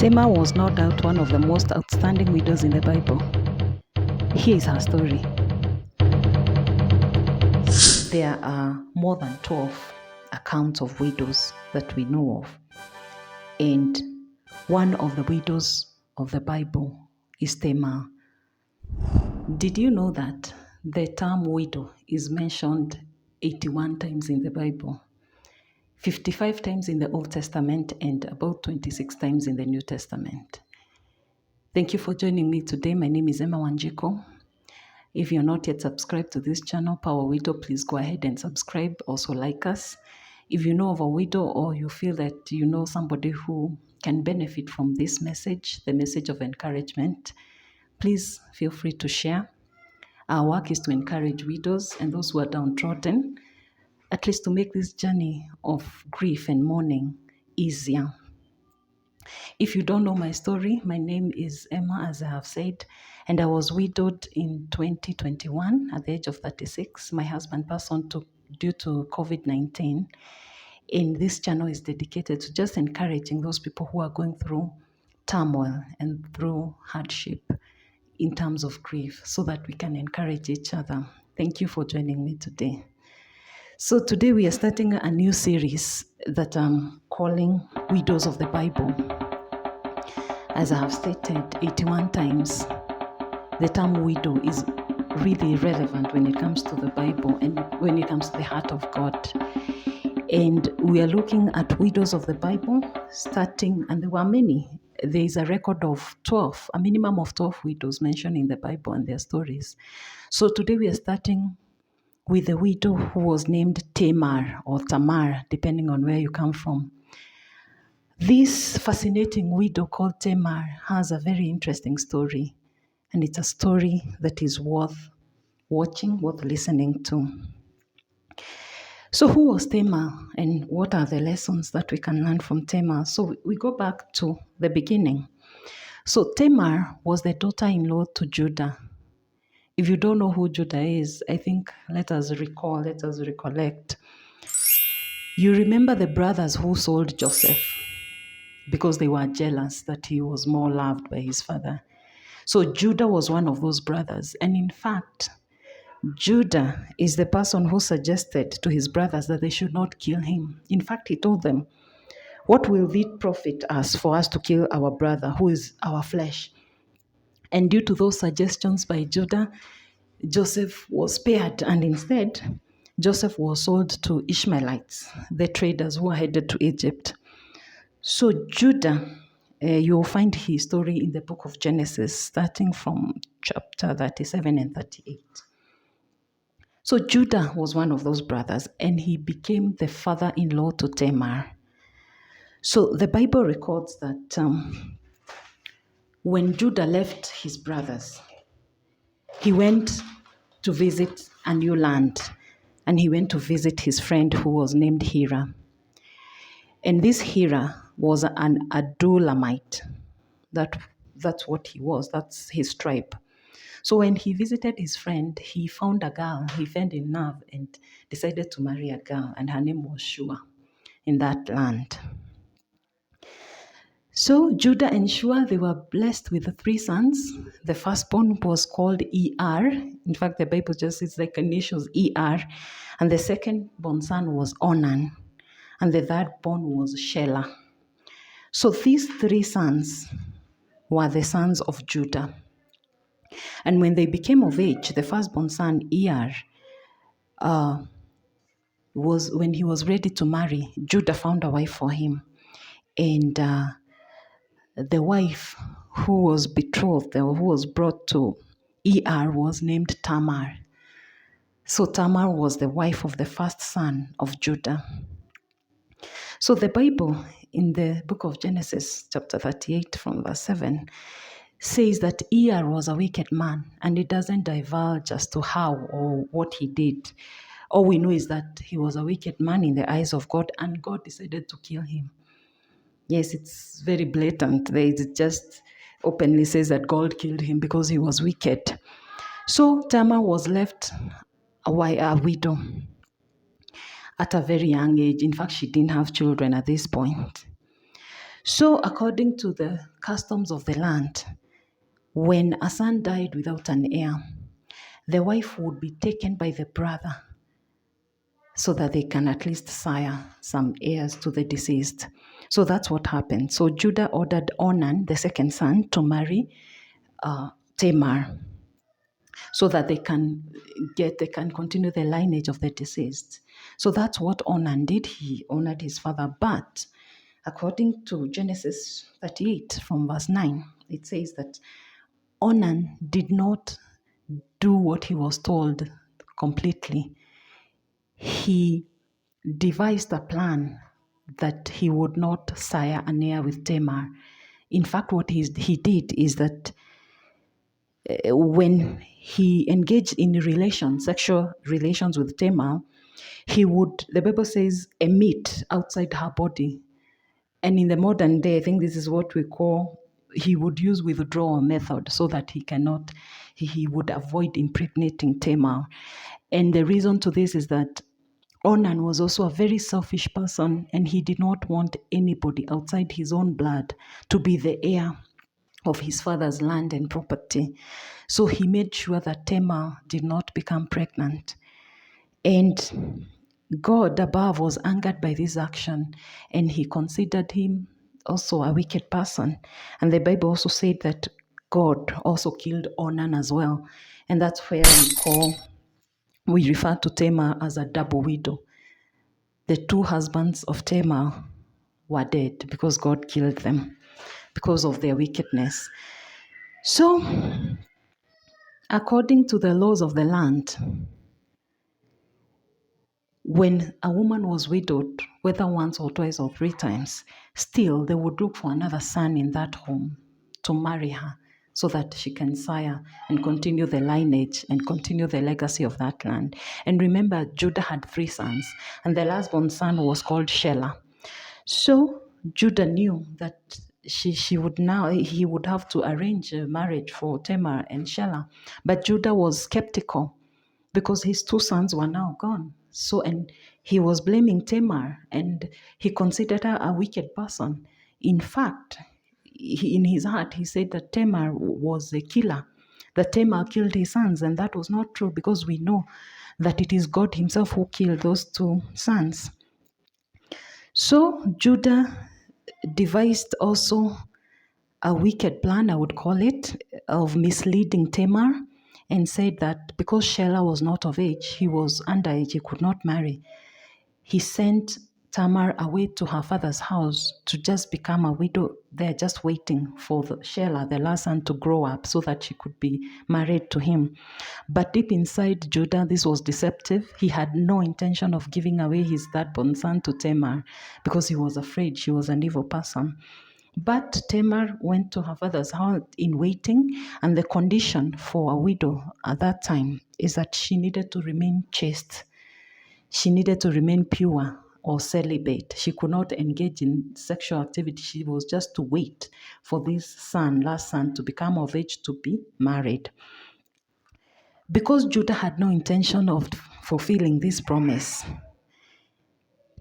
Tamar was no doubt one of the most outstanding widows in the Bible. Here is her story. There are more than 12 accounts of widows that we know of. And one of the widows of the Bible is Tamar. Did you know that the term widow is mentioned 81 times in the Bible? 55 times in the Old Testament and about 26 times in the New Testament. Thank you for joining me today. My name is emawanjiku. If you're not yet subscribed to this channel, Power Widow, please go ahead and subscribe. Also like us. If you know of a widow or you feel that you know somebody who can benefit from this message, the message of encouragement, please feel free to share. Our work is to encourage widows and those who are downtrodden, at least to make this journey of grief and mourning easier. If you don't know my story, my name is Emma, as I have said, and I was widowed in 2021 at the age of 36. My husband passed on due to COVID-19. And this channel is dedicated to just encouraging those people who are going through turmoil and through hardship in terms of grief so that we can encourage each other. Thank you for joining me today. So today we are starting a new series that I'm calling Widows of the Bible. As I have stated 81 times, the term widow is really relevant when it comes to the Bible and when it comes to the heart of God. And we are looking at widows of the Bible starting, and there were many. There is a record of 12, a minimum of 12 widows mentioned in the Bible and their stories. So today we are starting with the widow who was named Tamar or Tamar, depending on where you come from. This fascinating widow called Tamar has a very interesting story, and it's a story that is worth watching, worth listening to. So who was Tamar, and what are the lessons that we can learn from Tamar? So we go back to the beginning. So Tamar was the daughter-in-law to Judah. If you don't know who Judah is, I think let us recollect. You remember the brothers who sold Joseph because they were jealous that he was more loved by his father. So Judah was one of those brothers. And in fact, Judah is the person who suggested to his brothers that they should not kill him. In fact, he told them, "What will it profit us for us to kill our brother who is our flesh?" And due to those suggestions by Judah, Joseph was spared, and instead, Joseph was sold to Ishmaelites, the traders who were headed to Egypt. So Judah, you'll find his story in the book of Genesis, starting from chapter 37 and 38. So Judah was one of those brothers, and he became the father-in-law to Tamar. So the Bible records that when Judah left his brothers, he went to visit a new land, and he went to visit his friend who was named Hira. And this Hira was an Adulamite. That's what he was. That's his tribe. So when he visited his friend, he found a girl. He fell in love and decided to marry a girl, and her name was Shua in that land. So Judah and Shua, they were blessed with 3 sons. The firstborn was called Er. In fact, the Bible just says like initials Er. And the second-born son was Onan. And the third-born was Shelah. So these 3 sons were the sons of Judah. And when they became of age, the firstborn son, Er, when he was ready to marry, Judah found a wife for him. And the wife who was betrothed or who was brought to Er was named Tamar. So Tamar was the wife of the first son of Judah. So the Bible in the book of Genesis, chapter 38 from verse 7, says that Er was a wicked man, and it doesn't divulge as to how or what he did. All we know is that he was a wicked man in the eyes of God, and God decided to kill him. Yes, it's very blatant. It just openly says that God killed him because he was wicked. So Tamar was left a widow at a very young age. In fact, she didn't have children at this point. So, according to the customs of the land, when a son died without an heir, the wife would be taken by the brother so that they can at least sire some heirs to the deceased. So that's what happened. So Judah ordered Onan, the second son, to marry Tamar so that they can continue the lineage of the deceased. So that's what Onan did. He honored his father. But according to Genesis 38 from verse 9, it says that Onan did not do what he was told completely. He devised a plan that he would not sire an heir with Tamar. In fact, what he did is that when he engaged in sexual relations with Tamar, he would, the Bible says, emit outside her body. And in the modern day, I think this is what we call, he would use withdrawal method so that he would avoid impregnating Tamar. And the reason to this is that Onan was also a very selfish person, and he did not want anybody outside his own blood to be the heir of his father's land and property. So he made sure that Tamar did not become pregnant. And God above was angered by this action, and he considered him also a wicked person. And the Bible also said that God also killed Onan as well. And that's where we refer to Tamar as a double widow. The two husbands of Tamar were dead because God killed them because of their wickedness. So, according to the laws of the land, when a woman was widowed, whether once or twice or three times, still they would look for another son in that home to marry her so that she can sire and continue the lineage and continue the legacy of that land. And remember, Judah had three sons, and the last born son was called Shelah. So Judah knew that he would have to arrange a marriage for Tamar and Shelah. But Judah was skeptical because his two sons were now gone. So, and he was blaming Tamar, and he considered her a wicked person. In fact, in his heart, he said that Tamar was a killer, that Tamar killed his sons, and that was not true because we know that it is God himself who killed those two sons. So Judah devised also a wicked plan, I would call it, of misleading Tamar, and said that because Shelah was not of age, he was underage, he could not marry. He sent Tamar away to her father's house to just become a widow. They're just waiting for Shelah, the last son, to grow up so that she could be married to him. But deep inside Judah, this was deceptive. He had no intention of giving away his third-born son to Tamar because he was afraid she was an evil person. But Tamar went to her father's house in waiting, and the condition for a widow at that time is that she needed to remain chaste. She needed to remain pure or celibate. She could not engage in sexual activity. She was just to wait for this last son, to become of age to be married. Because Judah had no intention of fulfilling this promise,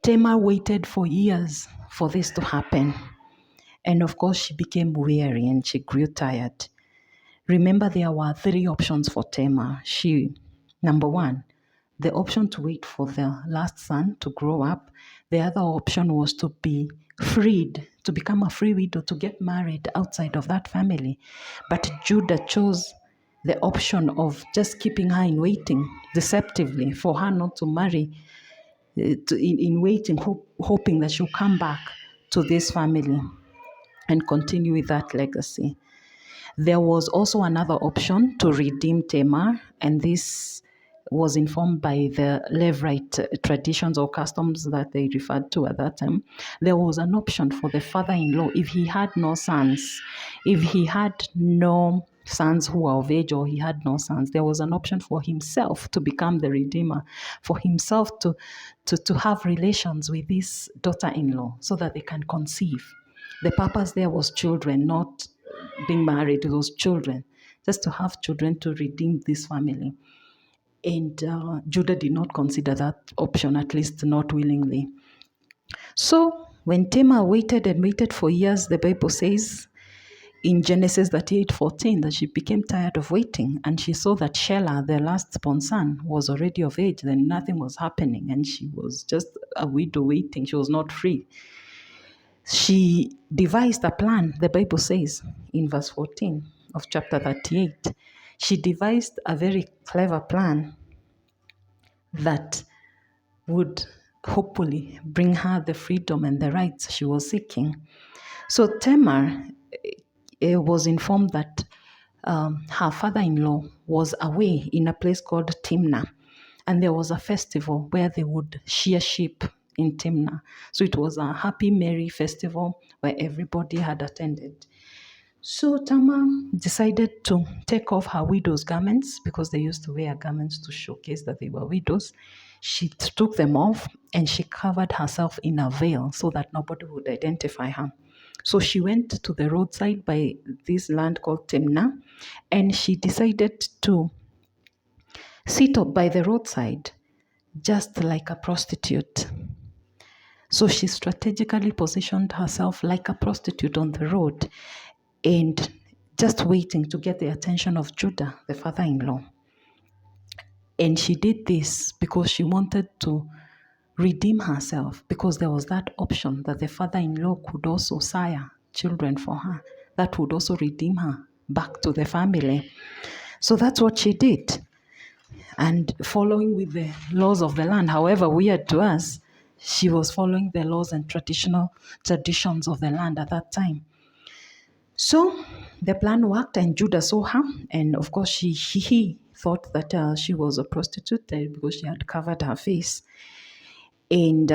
Tamar waited for years for this to happen. And of course, she became weary and she grew tired. Remember, there were three options for Tamar. Number one, the option to wait for the last son to grow up. The other option was to be freed, to become a free widow, to get married outside of that family. But Judah chose the option of just keeping her in waiting deceptively for her not to marry, in waiting, hoping that she'll come back to this family and continue with that legacy. There was also another option to redeem Tamar, and this was informed by the Levite traditions or customs that they referred to at that time. There was an option for the father-in-law if he had no sons. If he had no sons who were of age, or he had no sons, there was an option for himself to become the redeemer, for himself to have relations with his daughter-in-law so that they can conceive. The purpose there was children, not being married to those children, just to have children to redeem this family. And Judah did not consider that option, at least not willingly. So When Tamar waited and waited for years, the Bible says in Genesis 38:14 that she became tired of waiting, and she saw that Shelah, their last born son, was already of age, then nothing was happening, and she was just a widow waiting. She was not free. She devised a plan, the Bible says in verse 14 of chapter 38. She devised a very clever plan that would hopefully bring her the freedom and the rights she was seeking. So Tamar was informed that her father-in-law was away in a place called Timnah, and there was a festival where they would shear sheep in Timnah. So it was a happy, merry festival where everybody had attended. So Tamar decided to take off her widow's garments because they used to wear garments to showcase that they were widows. She took them off and she covered herself in a veil so that nobody would identify her. So she went to the roadside by this land called Timnah, and she decided to sit up by the roadside just like a prostitute. So she strategically positioned herself like a prostitute on the road and just waiting to get the attention of Judah, the father-in-law. And she did this because she wanted to redeem herself, because there was that option that the father-in-law could also sire children for her. That would also redeem her back to the family. So that's what she did. And following with the laws of the land, however weird to us, she was following the laws and traditions of the land at that time. So the plan worked, and Judah saw her, and of course he thought that she was a prostitute because she had covered her face. And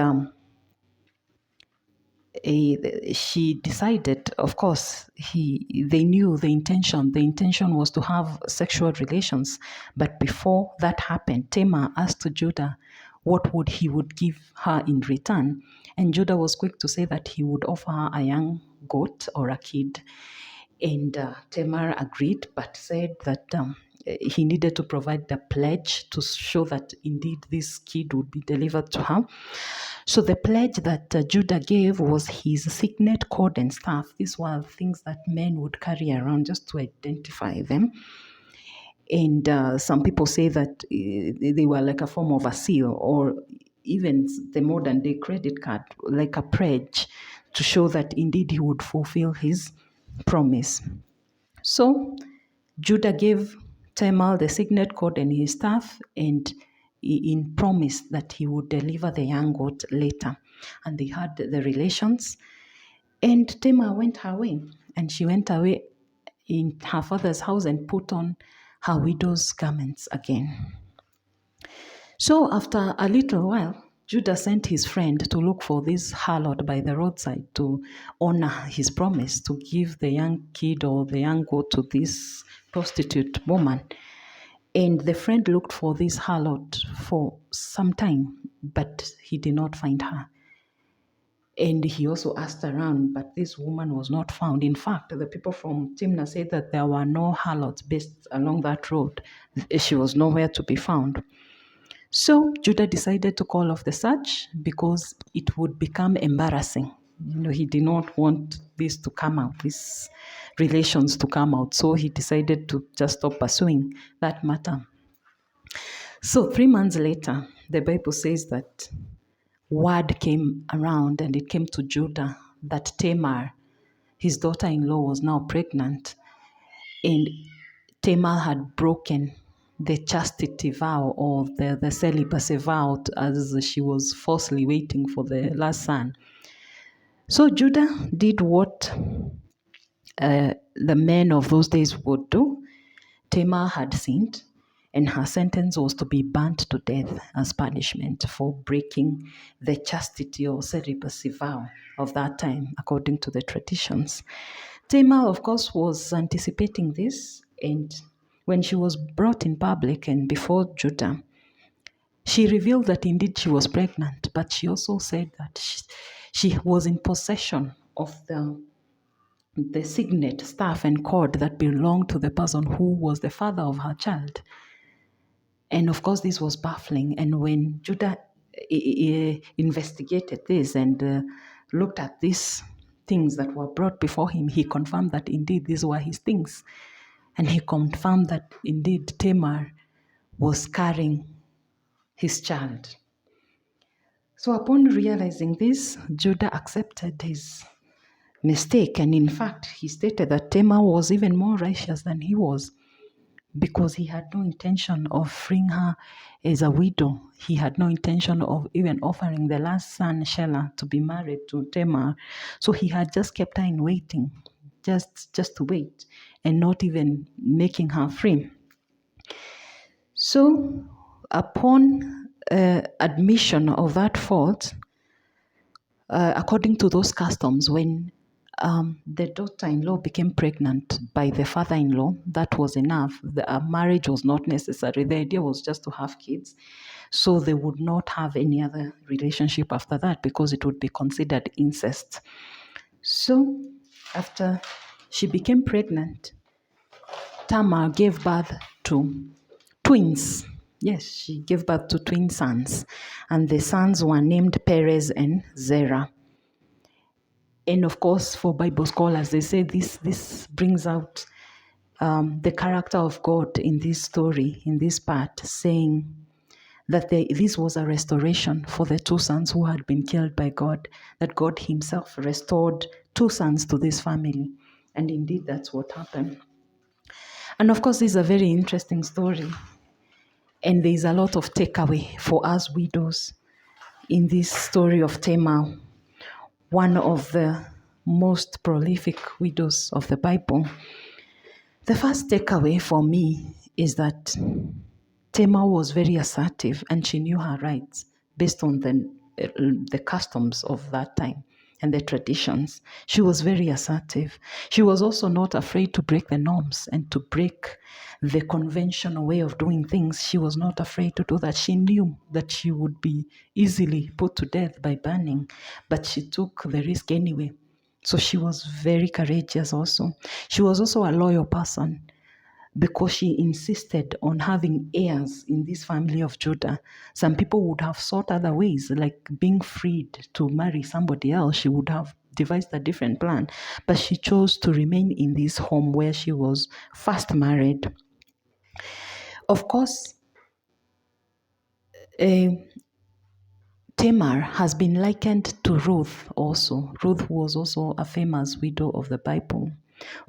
she decided, of course, they knew the intention. The intention was to have sexual relations. But before that happened, Tamar asked Judah what he would give her in return. And Judah was quick to say that he would offer her a young goat or a kid. And Tamar agreed, but said that he needed to provide the pledge to show that indeed this kid would be delivered to her. So the pledge that Judah gave was his signet cord and staff. These were things that men would carry around just to identify them. And some people say that they were like a form of a seal, or even the modern day credit card, like a pledge to show that indeed he would fulfill his promise. So Judah gave Tamar the signet cord and his staff, and in promise that he would deliver the young goat later. And they had the relations, and Tamar went her way, and she went away in her father's house and put on her widow's garments again. So after a little while, Judah sent his friend to look for this harlot by the roadside to honor his promise to give the young kid or the young goat to this prostitute woman. And the friend looked for this harlot for some time, but he did not find her. And he also asked around, but this woman was not found. In fact, the people from Timnah said that there were no harlots based along that road. She was nowhere to be found. So Judah decided to call off the search because it would become embarrassing. He did not want this to come out, these relations to come out. So he decided to just stop pursuing that matter. So 3 months later, the Bible says that word came around, and it came to Judah that Tamar, his daughter-in-law, was now pregnant. And Tamar had broken the chastity vow, or the celibacy vow, as she was falsely waiting for the last son. So Judah did what the men of those days would do. Tamar had sinned, and her sentence was to be burnt to death as punishment for breaking the chastity or celibacy vow of that time, according to the traditions. Tamar, of course, was anticipating this, and when she was brought in public and before Judah, she revealed that indeed she was pregnant, but she also said that she was in possession of the signet, staff, and cord that belonged to the person who was the father of her child. And of course, this was baffling. And when Judah investigated this and looked at these things that were brought before him, he confirmed that indeed these were his things. And he confirmed that indeed Tamar was carrying his child. So upon realizing this, Judah accepted his mistake. And in fact, he stated that Tamar was even more righteous than he was, because he had no intention of freeing her as a widow. He had no intention of even offering the last son, Shelah, to be married to Tamar. So he had just kept her in waiting, just to wait, and not even making her free. So upon admission of that fault, according to those customs, when the daughter-in-law became pregnant by the father-in-law, that was enough. A marriage was not necessary. The idea was just to have kids. So they would not have any other relationship after that, because it would be considered incest. So after she became pregnant, Tamar gave birth to twins. Yes, she gave birth to twin sons. And the sons were named Perez and Zerah. And of course, for Bible scholars, they say this brings out the character of God in this story, in this part, saying that this was a restoration for the two sons who had been killed by God, that God himself restored two sons to this family. And indeed, that's what happened. And of course, this is a very interesting story. And there's a lot of takeaway for us widows in this story of Tamar, one of the most prolific widows of the Bible. The first takeaway for me is that Tamar was very assertive, and she knew her rights based on the customs of that time and the traditions. She was very assertive. She was also not afraid to break the norms and to break the conventional way of doing things. She was not afraid to do that. She knew that she would be easily put to death by burning, but she took the risk anyway. So she was very courageous also. She was also a loyal person, because she insisted on having heirs in this family of Judah. Some people would have sought other ways, like being freed to marry somebody else. She would have devised a different plan, but she chose to remain in this home where she was first married. Of course, Tamar has been likened to Ruth also. Ruth was also a famous widow of the Bible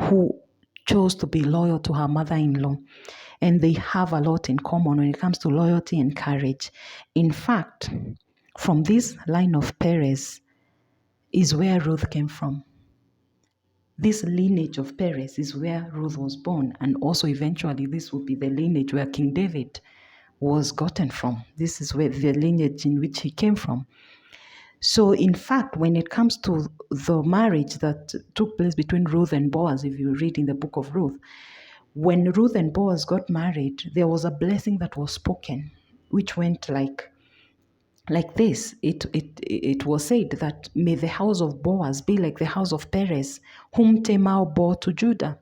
who chose to be loyal to her mother-in-law. And they have a lot in common when it comes to loyalty and courage. In fact, from this line of Perez is where Ruth came from. This lineage of Perez is where Ruth was born. And also eventually this would be the lineage where King David was gotten from. This is where the lineage in which he came from. So in fact, when it comes to the marriage that took place between Ruth and Boaz, if you read in the book of Ruth, when Ruth and Boaz got married, there was a blessing that was spoken, which went like this. It was said that, may the house of Boaz be like the house of Perez, whom Tamar bore to Judah.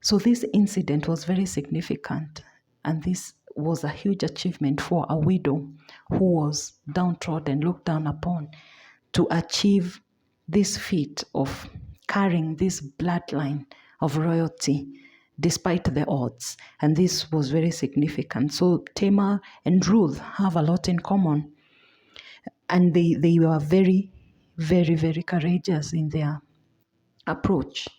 So this incident was very significant, and this was a huge achievement for a widow who was downtrodden, looked down upon, to achieve this feat of carrying this bloodline of royalty despite the odds. And this was very significant. So Tamar and Ruth have a lot in common. And they were very, very, very courageous in their approach.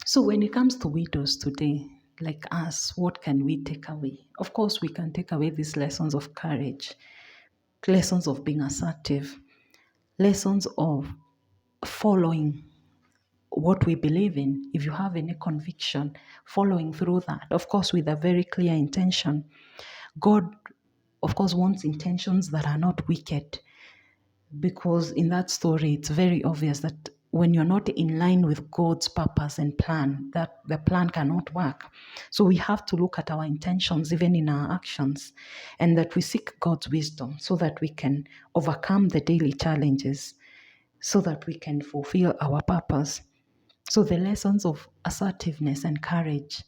So when it comes to widows today, like us, what can we take away? Of course, we can take away these lessons of courage, lessons of being assertive, lessons of following what we believe in. If you have any conviction, following through that, of course, with a very clear intention. God, of course, wants intentions that are not wicked, because in that story, it's very obvious that when you're not in line with God's purpose and plan, that the plan cannot work. So we have to look at our intentions, even in our actions, and that we seek God's wisdom so that we can overcome the daily challenges, so that we can fulfill our purpose. So the lessons of assertiveness and courage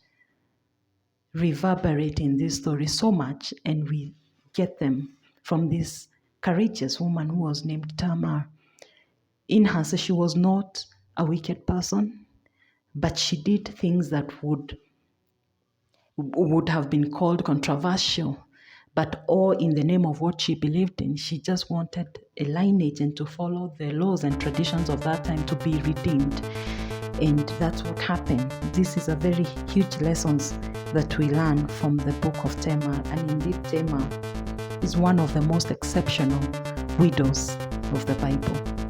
reverberate in this story so much, and we get them from this courageous woman who was named Tamar. in her, so she was not a wicked person, but she did things that would have been called controversial, but all in the name of what she believed in. She just wanted a lineage and to follow the laws and traditions of that time to be redeemed. And that's what happened. This is a very huge lessons that we learn from the book of Tamar. And indeed, Tamar is one of the most exceptional widows of the Bible.